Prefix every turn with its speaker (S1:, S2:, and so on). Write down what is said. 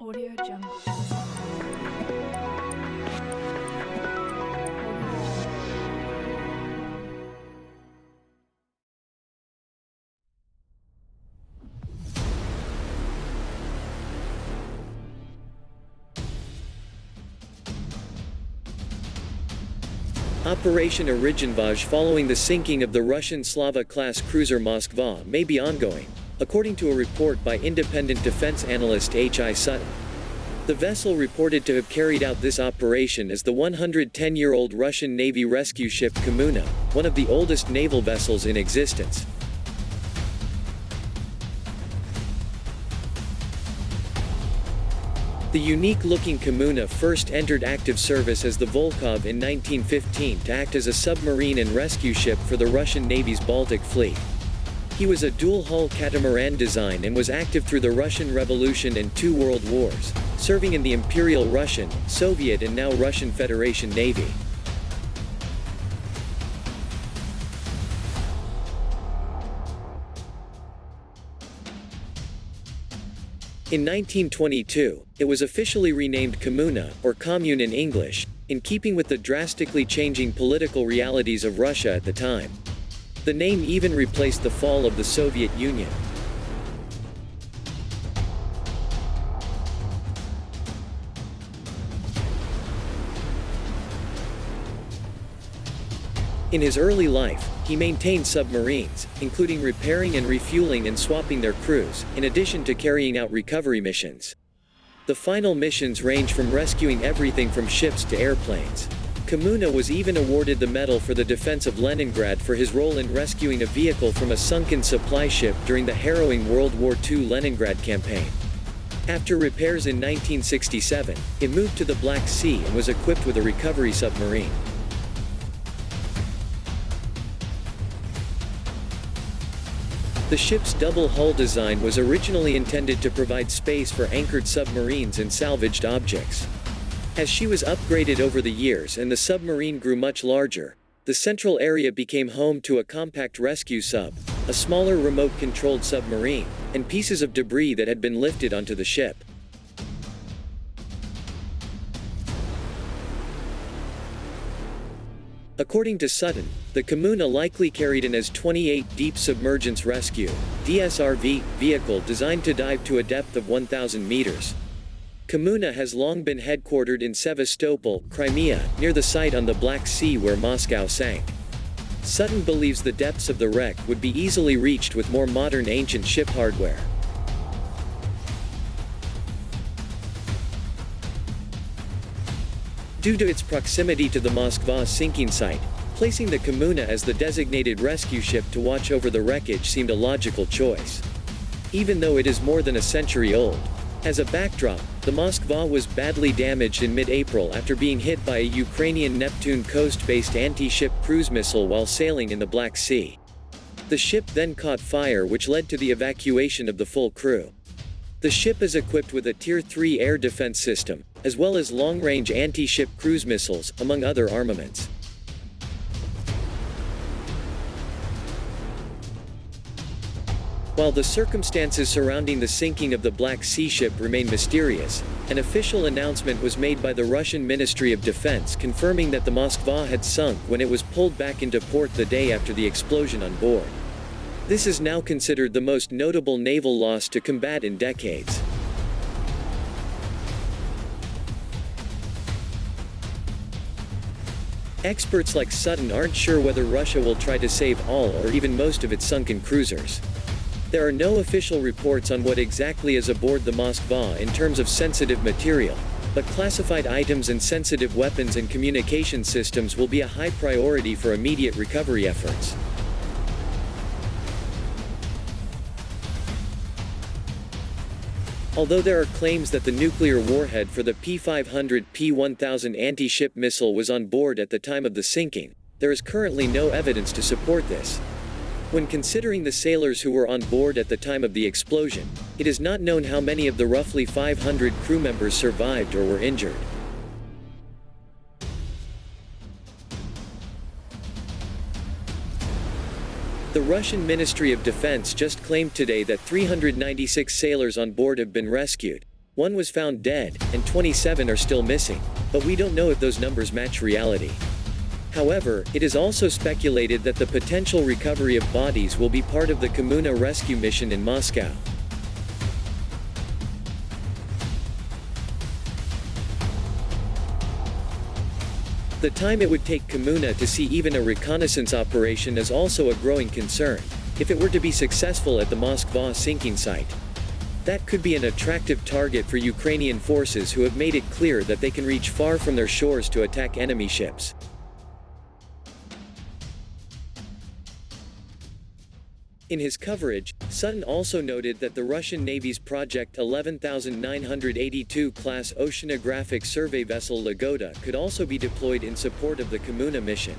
S1: Audio Jungle.
S2: Operation Originvage following the sinking of the Russian Slava-class cruiser Moskva may be ongoing, according to a report by independent defense analyst H.I. Sutton. The vessel reported to have carried out this operation as the 110-year-old Russian Navy rescue ship Kommuna, one of the oldest naval vessels in existence. The unique-looking Kommuna first entered active service as the Volkhov in 1915 to act as a submarine and rescue ship for the Russian Navy's Baltic fleet. He was a dual-hull catamaran design and was active through the Russian Revolution and two world wars, serving in the Imperial Russian, Soviet and now Russian Federation Navy. In 1922, it was officially renamed Kommuna, or Commune in English, in keeping with the drastically changing political realities of Russia at the time. The name even replaced the fall of the Soviet Union. In his early life, he maintained submarines, including repairing and refueling and swapping their crews, in addition to carrying out recovery missions. The final missions range from rescuing everything from ships to airplanes. Kommuna was even awarded the Medal for the Defense of Leningrad for his role in rescuing a vehicle from a sunken supply ship during the harrowing World War II Leningrad campaign. After repairs in 1967, it moved to the Black Sea and was equipped with a recovery submarine. The ship's double-hull design was originally intended to provide space for anchored submarines and salvaged objects. As she was upgraded over the years and the submarine grew much larger, the central area became home to a compact rescue sub, a smaller remote-controlled submarine, and pieces of debris that had been lifted onto the ship. According to Sutton, the Kommuna likely carried an AS-28 Deep Submergence Rescue (DSRV) vehicle designed to dive to a depth of 1,000 meters. Kommuna has long been headquartered in Sevastopol, Crimea, near the site on the Black Sea where Moscow sank. Sutton believes the depths of the wreck would be easily reached with more modern ancient ship hardware. Due to its proximity to the Moskva sinking site, placing the Kommuna as the designated rescue ship to watch over the wreckage seemed a logical choice. Even though it is more than a century old. As a backdrop, the Moskva was badly damaged in mid-April after being hit by a Ukrainian Neptune coast-based anti-ship cruise missile while sailing in the Black Sea. The ship then caught fire, which led to the evacuation of the full crew. The ship is equipped with a Tier 3 air defense system, as well as long-range anti-ship cruise missiles, among other armaments. While the circumstances surrounding the sinking of the Black Sea ship remain mysterious, an official announcement was made by the Russian Ministry of Defense confirming that the Moskva had sunk when it was pulled back into port the day after the explosion on board. This is now considered the most notable naval loss to combat in decades. Experts like Sutton aren't sure whether Russia will try to save all or even most of its sunken cruisers. There are no official reports on what exactly is aboard the Moskva in terms of sensitive material, but classified items and sensitive weapons and communication systems will be a high priority for immediate recovery efforts. Although there are claims that the nuclear warhead for the P-500 P-1000 anti-ship missile was on board at the time of the sinking, there is currently no evidence to support this. When considering the sailors who were on board at the time of the explosion, it is not known how many of the roughly 500 crew members survived or were injured. The Russian Ministry of Defense just claimed today that 396 sailors on board have been rescued, One was found dead, and 27 are still missing, but we don't know if those numbers match reality. However, it is also speculated that the potential recovery of bodies will be part of the Kommuna rescue mission in Moscow. The time it would take Kommuna to see even a reconnaissance operation is also a growing concern, if it were to be successful at the Moskva sinking site. That could be an attractive target for Ukrainian forces who have made it clear that they can reach far from their shores to attack enemy ships. In his coverage, Sutton also noted that the Russian Navy's Project 11982 class oceanographic survey vessel Lagoda could also be deployed in support of the Kommuna mission.